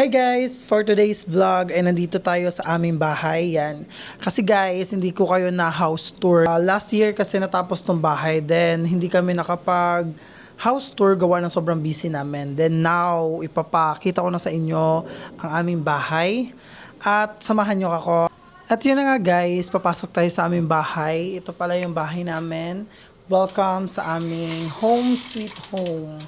Hi guys! For today's vlog ay nandito tayo sa aming bahay. Yan. Kasi guys, hindi ko kayo na house tour. Last year kasi natapos tong bahay. Then hindi kami nakapag house tour gawa ng sobrang busy namin. Then now, ipapakita ko na sa inyo ang aming bahay. At samahan nyo ako. At yun na nga guys, papasok tayo sa aming bahay. Ito pala yung bahay namin. Welcome sa aming home sweet home.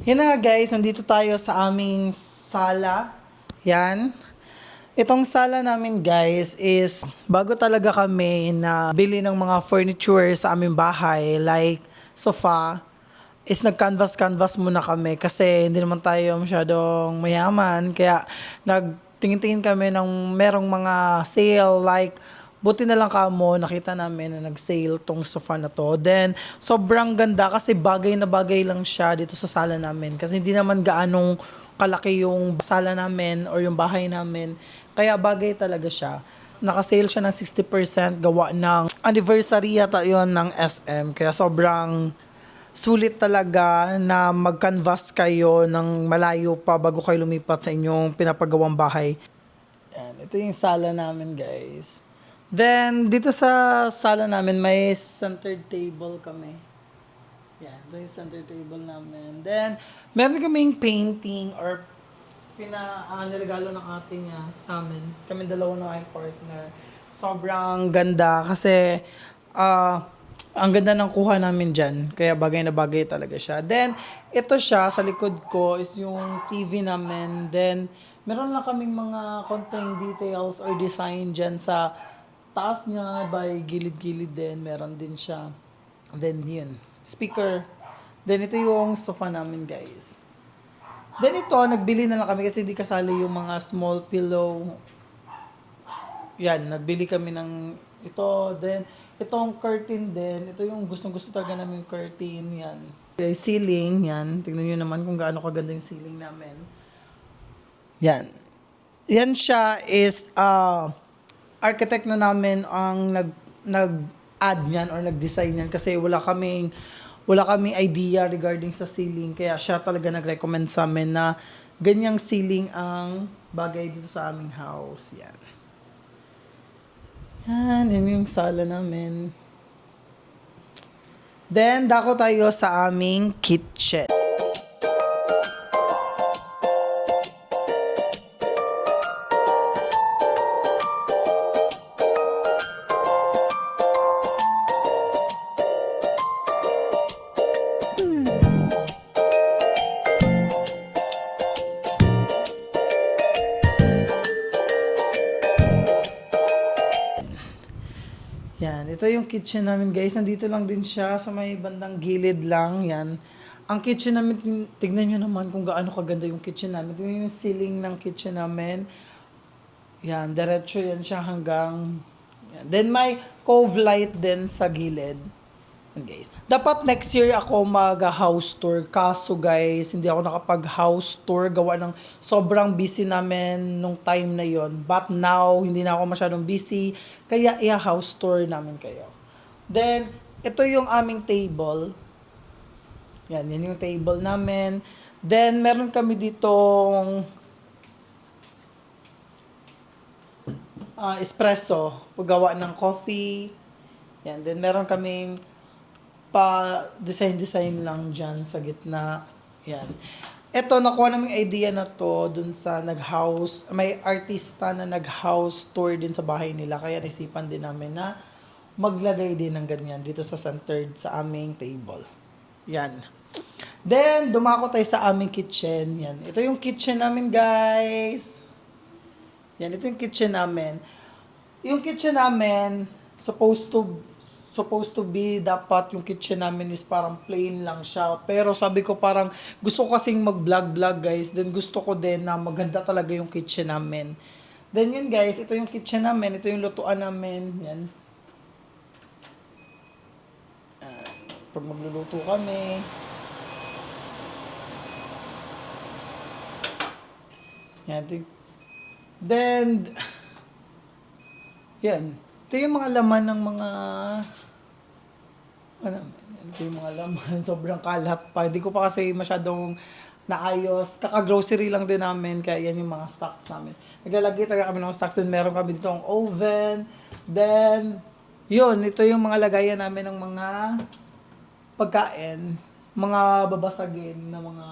Yan na guys, nandito tayo sa aming sala. Yan. Itong sala namin guys is bago talaga kami na bili ng mga furniture sa aming bahay like sofa is nag-canvas muna kami kasi hindi naman tayo masyadong mayaman kaya nagtingin-tingin kami ng merong mga sale like buti na lang kamo, nakita namin na nag-sale tong sofa na to. Then, sobrang ganda kasi bagay na bagay lang siya dito sa sala namin. Kasi hindi naman gaanong kalaki yung sala namin or yung bahay namin. Kaya bagay talaga siya. Naka-sale siya ng 60% gawa ng anniversary yata yun ng SM. Kaya sobrang sulit talaga na mag-canvas kayo ng malayo pa bago kayo lumipat sa inyong pinapagawang bahay. Yan, ito yung sala namin guys. Then, dito sa sala namin, may center table kami. Yan, ito yung center table namin. Then, meron kaming painting or niregalo ng ate niya sa amin. Kami dalawa ng aking partner. Sobrang ganda kasi ang ganda ng kuha namin dyan. Kaya bagay na bagay talaga siya. Then, ito siya, sa likod ko is yung TV namin. Then, meron lang kaming mga konting details or design dyan sa taas niya by gilid-gilid din. Meron din siya. Then yun. Speaker. Then ito yung sofa namin guys. Then ito, nagbili na lang kami kasi hindi kasali yung mga small pillow. Yan, nagbili kami ng ito. Then itong curtain din. Ito yung gustong-gusto talaga namin yung curtain. Yan. Okay, ceiling. Yan. Tingnan nyo naman kung gaano kaganda yung ceiling namin. Yan. Yan siya is architect na namin ang nag-add niyan or nag-design niyan kasi wala kaming idea regarding sa ceiling kaya siya talaga nag-recommend sa amin na ganyang ceiling ang bagay dito sa aming house. Yan. Yan yung sala namin. Then, dako tayo sa aming kitchen. Yan, ito yung kitchen namin guys. Nandito lang din siya sa may bandang gilid lang. Yan. Ang kitchen namin, tignan nyo naman kung gaano kaganda yung kitchen namin. Tignan yung ceiling ng kitchen namin. Yan, diretso yan siya hanggang... Yan. Then may cove light din sa gilid. Yan guys. Dapat next year ako mag-house tour. Kaso guys, hindi ako nakapag-house tour. Gawa ng sobrang busy namin nung time na yon. But now, hindi na ako masyadong busy. Kaya i-house tour namin kayo. Then, ito yung aming table. Yan yung table namin. Then, meron kami ditong espresso. Paggawa ng coffee. Yan. Then, meron kaming design lang dyan sa gitna. Yan. Ito, nakuha namin idea na to dun sa may artista na nag-house tour din sa bahay nila. Kaya naisipan din namin na maglagay din ng ganyan dito sa centered sa aming table. Yan. Then, dumako tayo sa aming kitchen. Yan. Ito yung kitchen namin, guys. Yan, ito yung kitchen namin. Yung kitchen namin, supposed to be dapat yung kitchen namin is parang plain lang siya. Pero sabi ko parang gusto ko kasing mag-vlog guys. Then gusto ko din na maganda talaga yung kitchen namin. Then yun guys, ito yung kitchen namin. Ito yung lutuan namin. Yan. Pag magluluto kami. Yan. Then, yan. Ito yung mga laman ng mga, ano, ito yung mga laman. Sobrang kalat pa. Hindi ko pa kasi masyadong naayos. Kaka-grocery lang din namin. Kaya yan yung mga stocks namin. Naglalagay talaga kami ng stocks. Then meron kami dito ang oven. Then, yun. Ito yung mga lagayan namin ng mga pagkain. Mga babasagin na mga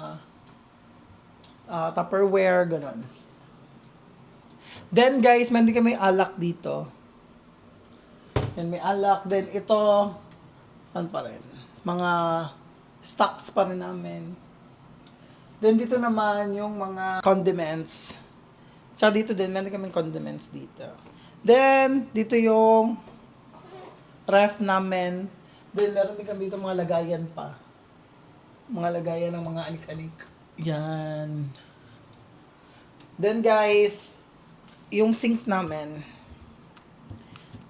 Tupperware, ganun. Then guys, meron din kami alak dito. Yan, may alak. Then ito, ano pa rin, mga stocks pa rin namin. Then dito naman yung mga condiments. Sa dito din, meron kami condiments dito. Then, dito yung ref namin. Then meron din kami dito mga lagayan pa. Mga lagayan ng mga anik-anik. Yan. Then guys, yung sink namin.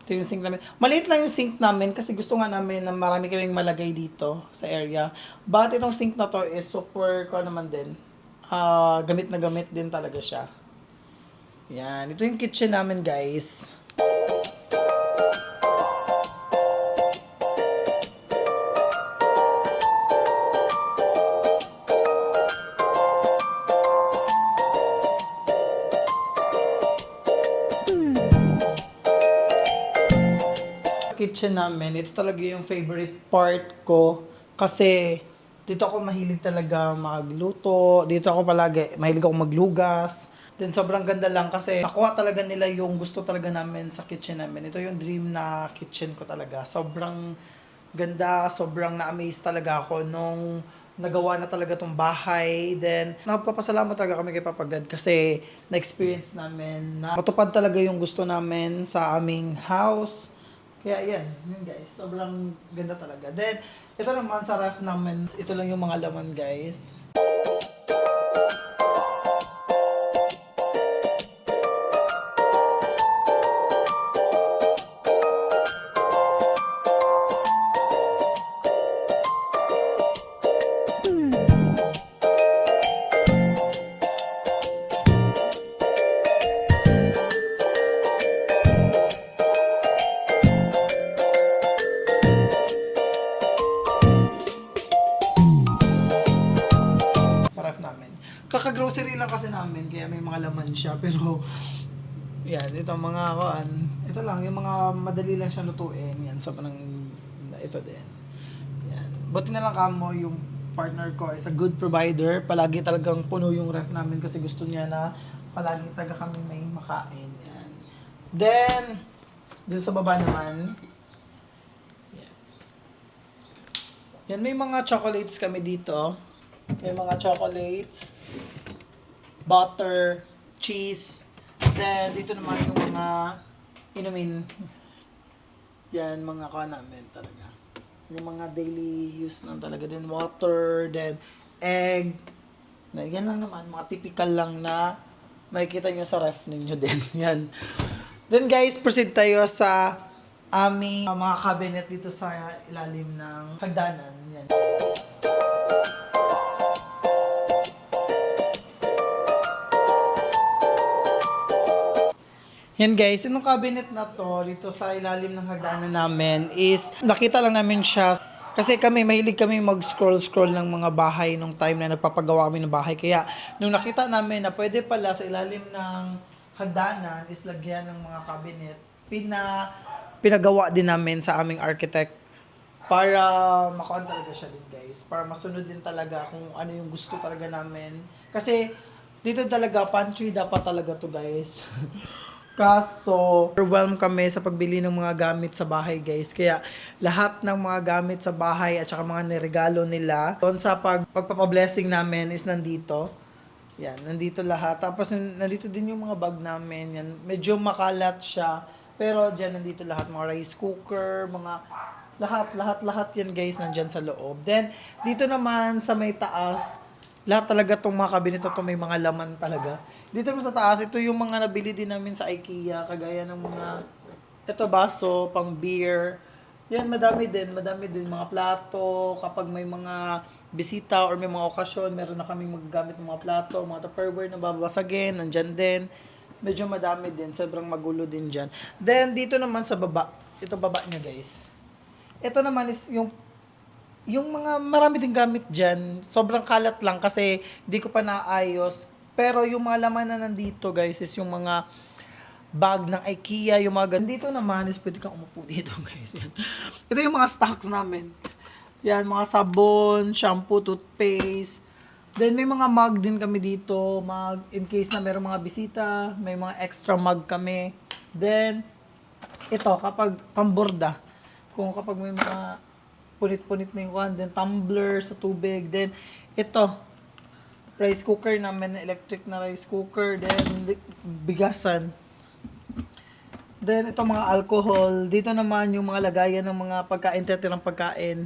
Ito yung sink namin. Maliit lang yung sink namin kasi gusto nga namin na marami kaming malagay dito sa area. But itong sink na to is super, ko naman din. Gamit na gamit din talaga siya. Yan. Ito yung kitchen namin guys. Kitchen namin, ito talaga yung favorite part ko kasi dito ako mahilig talaga magluto, dito ako palagi mahilig ako maglugas. Then sobrang ganda lang kasi nakuha talaga nila yung gusto talaga namin sa kitchen namin. Ito yung dream na kitchen ko talaga. Sobrang ganda, sobrang na-amaze talaga ako nung nagawa na talaga tong bahay. Then, nagpapasalamat talaga kami kay Papa God kasi na-experience namin na matupad talaga yung gusto namin sa aming house. Kaya yan, yun guys, sobrang ganda talaga. Then, ito naman sa ref namin, ito lang yung mga laman guys. Kaka-grocery lang kasi namin, kaya may mga laman siya. Pero, yan, ito mga ito lang, yung mga madali lang siya lutuin. Yan, sa panang, ito din. Yan. Buti na lang kamo, yung partner ko is a good provider. Palagi talagang puno yung ref namin kasi gusto niya na palagi talaga kami may makain. Yan. Then, dun sa baba naman, yan. Yan, may mga chocolates kami dito. May mga chocolates, butter, cheese. Then, dito naman yung mga inumin. Yan, mga namin talaga. Yung mga daily use lang talaga. Then, water, then, egg. Yan lang naman, mga typical lang na makikita nyo sa ref ninyo din. Yan. Then, guys, proceed tayo sa aming mga cabinet dito sa ilalim ng hagdanan. Yan. Yan guys, yung cabinet na to, dito sa ilalim ng hagdanan namin is, nakita lang namin siya. Kasi mahilig kami mag-scroll ng mga bahay nung time na nagpapagawa kami ng bahay. Kaya, nung nakita namin na pwede pala sa ilalim ng hagdanan is lagyan ng mga cabinet, pinagawa din namin sa aming architect para makuha talaga siya din guys. Para masunod din talaga kung ano yung gusto talaga namin. Kasi, dito talaga, pantry dapat talaga to guys. Kaso, overwhelmed kami sa pagbili ng mga gamit sa bahay, guys. Kaya, lahat ng mga gamit sa bahay at saka mga niregalo nila, doon sa pagpapablessing namin is nandito. Yan, nandito lahat. Tapos, nandito din yung mga bag namin. Yan, medyo makalat siya. Pero, dyan, nandito lahat. Mga rice cooker, mga lahat yan, guys, nandyan sa loob. Then, dito naman sa may taas, lahat talaga tong mga cabinet na to may mga laman talaga. Dito naman sa taas, ito yung mga nabili din namin sa IKEA, kagaya ng mga, ito baso, pang beer, Yan, madami din mga plato. Kapag may mga bisita or may mga okasyon, meron na kami magagamit ng mga plato, mga Tupperware na babasagin, nandyan din. Medyo madami din, sobrang magulo din dyan. Then, dito naman sa baba, ito baba niya guys. Ito naman is yung mga marami din gamit dyan. Sobrang kalat lang kasi hindi ko pa naayos. Pero yung mga laman na nandito guys is yung mga bag ng IKEA, yung mga ganito naman is pwede kang umupo dito guys. Yan. Ito yung mga stocks namin. Yan, mga sabon, shampoo, toothpaste. Then may mga mug din kami dito, mug in case na mayroong mga bisita, may mga extra mug kami. Then ito kapag pamborda, kung kapag may mga punit-punit na yung kuhan, then tumbler sa tubig, then ito rice cooker namin, electric na rice cooker, then bigasan. Then, ito mga alcohol. Dito naman yung mga lagayan ng mga pagkain, titirang pagkain.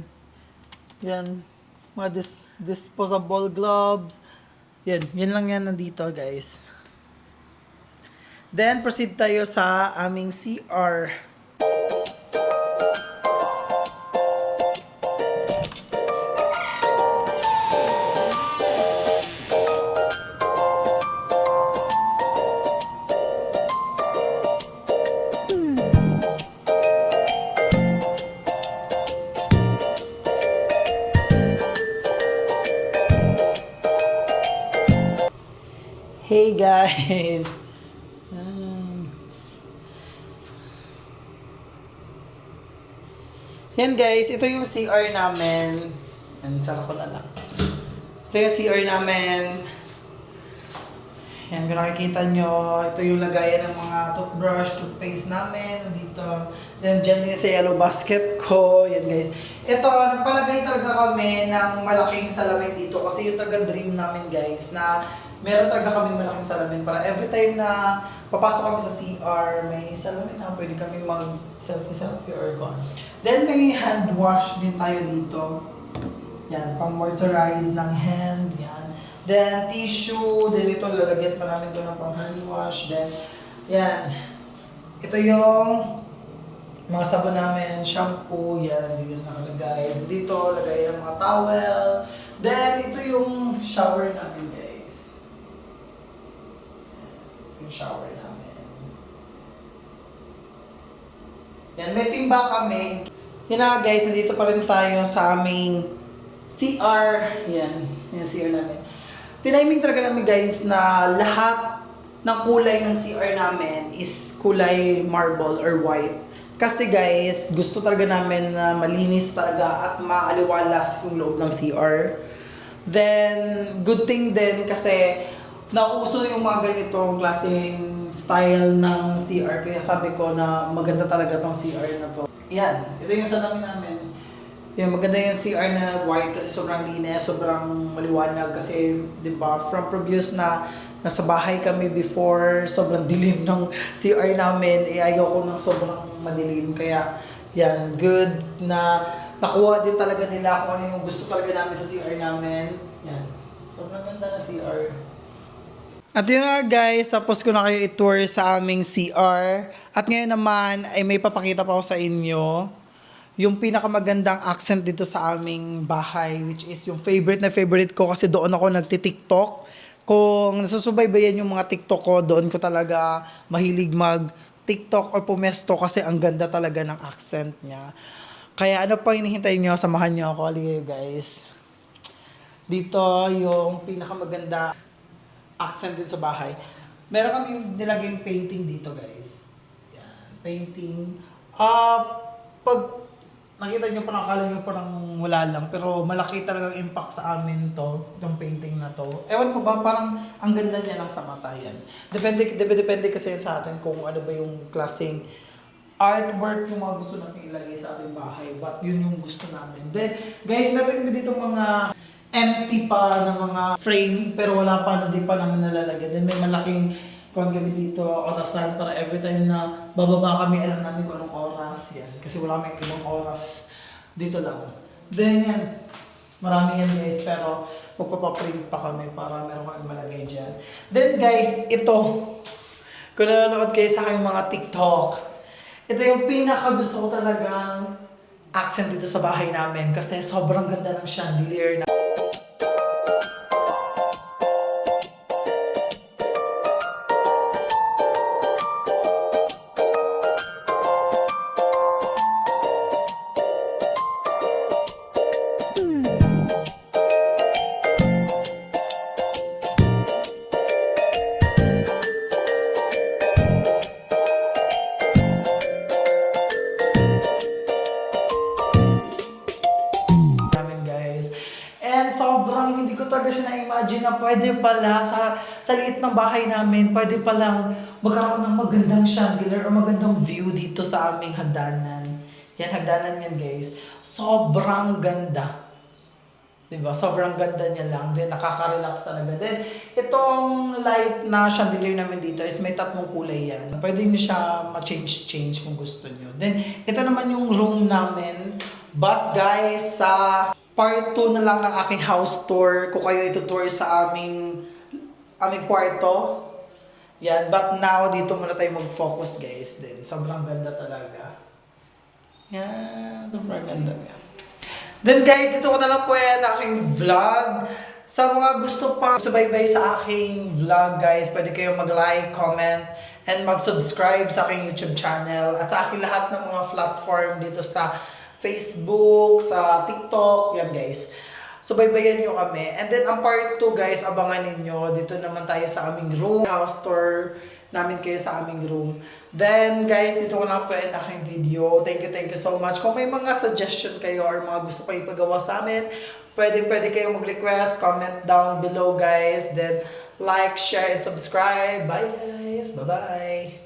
Yan. Mga disposable gloves. Yan lang yan nandito, guys. Then, proceed tayo sa aming CR. Hey guys! Yan guys, ito yung CR namin. Yan, sara ko na lang. Ito yung CR namin. Yan, kung nakikita nyo, ito yung lagayan ng mga toothbrush, toothpaste namin. Dito. Then, dyan din sa yellow basket ko. Yan guys. Ito, nagpalagay talaga kami ng malaking salamin dito. Kasi yung talaga dream namin guys, na meron talaga kami malaking salamin para every time na papasok kami sa CR, may salamin na pwede kami mag-selfie or gone. Then may hand wash din tayo dito. Yan, pang moisturize ng hand. Yan. Then tissue, then ito lalagyan pa namin ito ng pang hand wash. Then, yan. Ito yung mga sabon namin, shampoo, yan, dito nakalagay. Dito, lagay ng mga towel. Then, ito yung shower namin guys. Yung shower namin. Yan, may timba kami. Yan na guys, nandito pa rin tayo sa aming CR. Yan, yung CR namin. Tiniming talaga namin guys na lahat ng kulay ng CR namin is kulay marble or white. Kasi guys, gusto talaga namin na malinis talaga at maaliwalas yung loob ng CR. Then, good thing din kasi nauso yung mga ganitong klaseng style ng CR. Kaya sabi ko na maganda talaga tong CR na to. Yan, ito yung salamin namin. Yan, maganda yung CR na white kasi sobrang linis, sobrang maliwanag. Kasi, di ba, from previous na nasa bahay kami before, sobrang dilim ng CR namin. Ayaw ko ng sobrang madilim. Kaya, yan, good na nakuha din talaga nila kung ano yung gusto talaga namin sa CR namin. Yan, sobrang ganda na CR. At yun nga guys, tapos ko na kayo i-tour sa aming CR. At ngayon naman ay may papakita pa ako sa inyo yung pinakamagandang accent dito sa aming bahay, which is yung favorite na favorite ko kasi doon ako nagti-TikTok. Kung nasusubaybayan yung mga TikTok ko, doon ko talaga mahilig mag-TikTok or pumesto kasi ang ganda talaga ng accent niya. Kaya ano pa hinihintay nyo, samahan nyo ako. Halika guys. Dito yung pinakamaganda accent din sa bahay. Meron kami nilagay painting dito guys. Yan, painting. Pag nakita nyo parang akala nyo parang wala lang, pero malaki talagang impact sa amin to, itong painting na to. Ewan ko ba, parang ang ganda niya lang sa mata yan. Depende kasi sa atin kung ano ba yung klaseng artwork yung mga gusto natin ilagay sa ating bahay. But yun yung gusto namin. Then, guys, meron kami dito mga empty pa na mga frame, pero wala pa, hindi pa namin nalalagyan. Then may malaking kuhan kami dito, orasan, para every time na bababa kami, alam namin kung anong oras yan. Kasi wala may ibang oras dito lang. Then yan, marami yan guys, pero magpapaprint pa kami para meron kami malagay dyan. Then guys, ito, kung nanonood kayo sa aking mga TikTok, ito yung pinaka gusto ko talagang accent dito sa bahay namin kasi sobrang ganda ng chandelier na. And sobrang hindi ko talaga siya na-imagine na pwede pala sa liit ng bahay namin, pwede palang magkaroon ng magandang chandelier o magandang view dito sa aming hagdanan. Yan, hagdanan yan guys. Sobrang ganda. Diba? Sobrang ganda niya lang. Then, nakaka-relax talaga. Then, itong light na chandelier namin dito is may tatlong kulay yan. Pwede nyo siya ma-change kung gusto nyo. Then, ito naman yung room namin. But guys, sa part 2 na lang ng aking house tour, kung kayo itutour sa aming kwarto. Yan, but now, dito muna tayo mag-focus guys. Then, sobrang ganda talaga. Yan, sobrang ganda niya. Then guys, dito ko na lang po yan aking vlog. Sa mga gusto pa subaybay sa aking vlog guys, pwede kayo mag-like, comment, and mag-subscribe sa aking YouTube channel. At sa aking lahat ng mga platform dito sa Facebook, sa TikTok, yan guys. Subaybayan nyo kami. And then ang part 2 guys, abangan ninyo. Dito naman tayo sa aming room. House tour namin kayo sa aming room. Then guys, dito ko lang po end aking video. Thank you so much. Kung may mga suggestion kayo or mga gusto kayo ipagawa sa amin, pwede kayo mag-request, comment down below guys. Then like, share, and subscribe. Bye guys! Bye-bye!